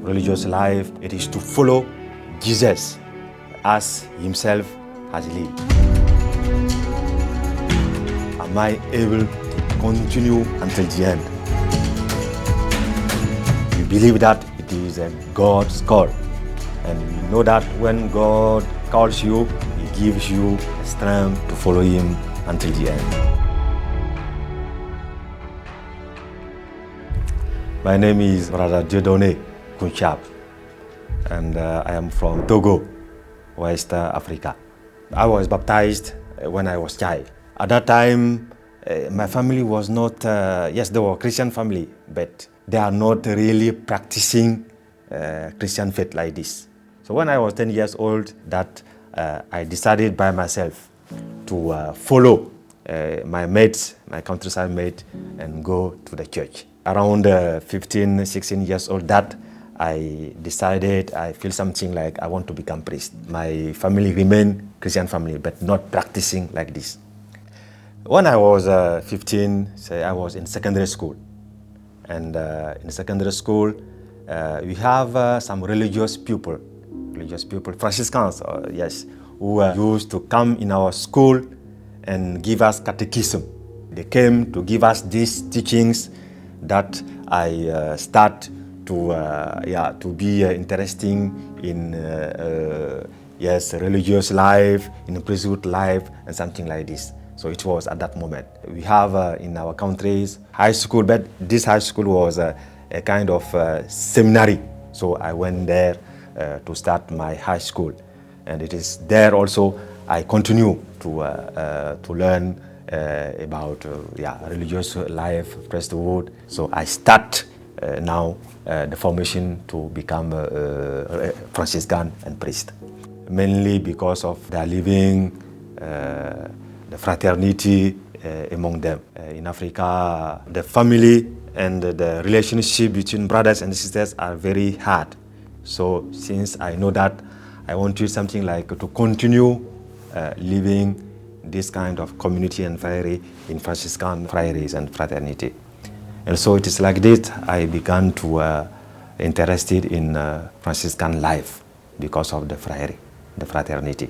religious life, it is to follow Jesus as himself has lived. Am I able to continue until the end? We believe that it is God's call, and we know that when God calls you, He gives you strength to follow Him until the end. My name is Brother Dieudonné, and I am from Togo, West Africa. I was baptized when I was a child. At that time, my family was not, yes, they were a Christian family, but they are not really practicing Christian faith like this. So when I was 10 years old, that I decided by myself to follow my mates, my countryside mate, and go to the church. Around 15, 16 years old, that I decided I feel something like I want to become priest. My family remained Christian family, but not practicing like this. When I was 15, say I was in secondary school. And in secondary school, we have some religious people, Franciscans, yes, who used to come in our school and give us catechism. They came to give us these teachings that I start to be interesting in yes, religious life, in priesthood life, and something like this. So it was at that moment. We have in our countries high school, but this high school was a kind of seminary. So I went there to start my high school, and it is there also I continue to learn about religious life, priesthood. So I start now the formation to become a Franciscan and priest, mainly because of their living, the fraternity among them. In Africa, the family and the relationship between brothers and sisters are very hard. So since I know that, I want to do something like to continue living this kind of community and friary in Franciscan Friars and fraternity. And so it is like this I began to interested in Franciscan life because of the friary, the fraternity.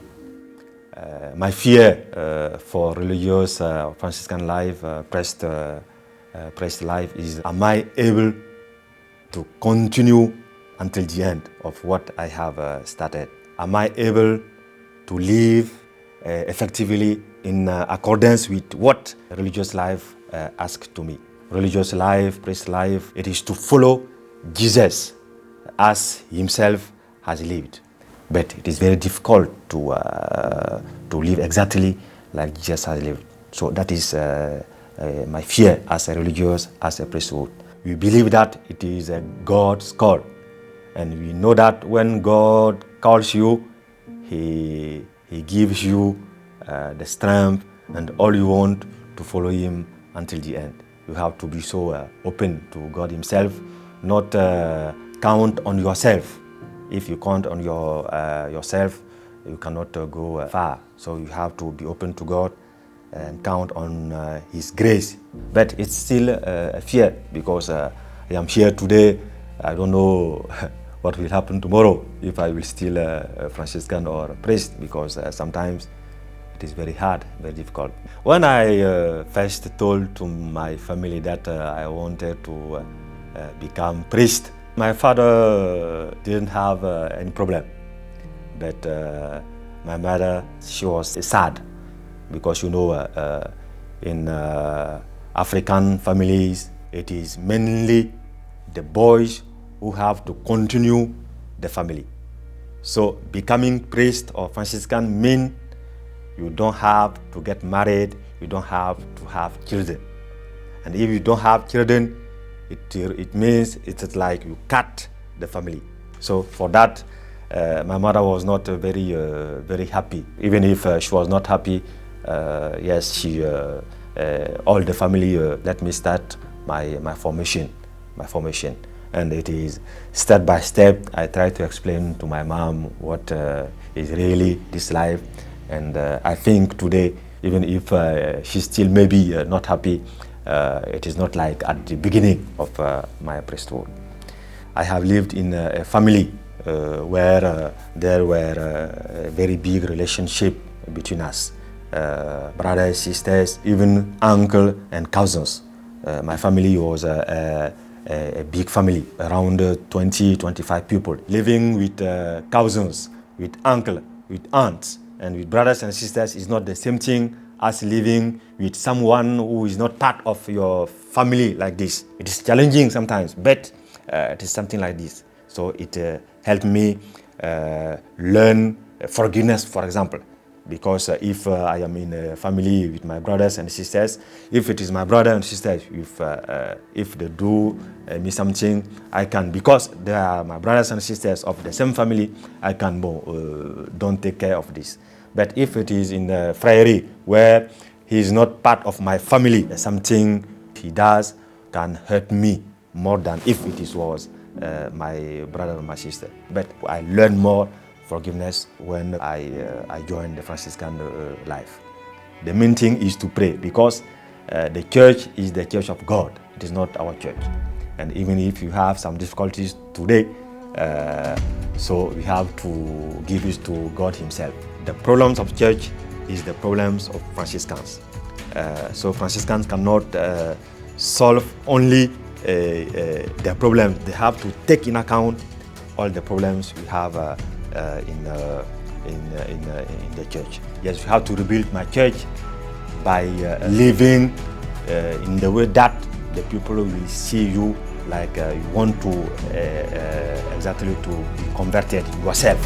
My fear for religious Franciscan life, priest life is, am I able to continue until the end of what I have started? Am I able to live effectively in accordance with what religious life asks to me? Religious life, priest life, it is to follow Jesus as himself has lived. But it is very difficult to live exactly like Jesus has lived. So that is my fear as a religious, as a priesthood. We believe that it is God's call. And we know that when God calls you, He gives you the strength and all you want to follow Him until the end. You have to be so open to God Himself, not count on yourself. If you count on yourself, you cannot go far. So you have to be open to God and count on His grace. But it's still a fear because I am here today. I don't know what will happen tomorrow if I will still a Franciscan or a priest, because sometimes it is very hard, very difficult. When I first told to my family that I wanted to become priest, my father didn't have any problem, but my mother, she was sad because, you know, in African families, it is mainly the boys who have to continue the family. So becoming priest or Franciscan means you don't have to get married, you don't have to have children. And if you don't have children, it means it's like you cut the family. So for that, my mother was not very happy. Even if she was not happy, yes, she all the family let me start my formation. And it is step by step. I try to explain to my mom what is really this life. And I think today, even if she's still maybe not happy, it is not like at the beginning of my priesthood. I have lived in a family where there were a very big relationship between us, brothers, sisters, even uncle and cousins. My family was a big family, around 20-25 people, living with cousins, with uncle, with aunts, and with brothers and sisters is not the same thing as living with someone who is not part of your family like this. It is challenging sometimes, but it is something like this. So it helped me learn forgiveness, for example. Because if I am in a family with my brothers and sisters, if it is my brother and sisters, if they do me something, I can, because they are my brothers and sisters of the same family, I can don't take care of this. But if it is in the friary where he is not part of my family, something he does can hurt me more than if it was my brother or my sister. But I learn more forgiveness when I joined the Franciscan life. The main thing is to pray, because the church is the church of God. It is not our church. And even if you have some difficulties today, so we have to give it to God Himself. The problems of church is the problems of Franciscans. So Franciscans cannot solve only their problems. They have to take in account all the problems we have in the church. Yes, we have to rebuild my church by living in the way that the people will see you, like you want to exactly to be converted yourself.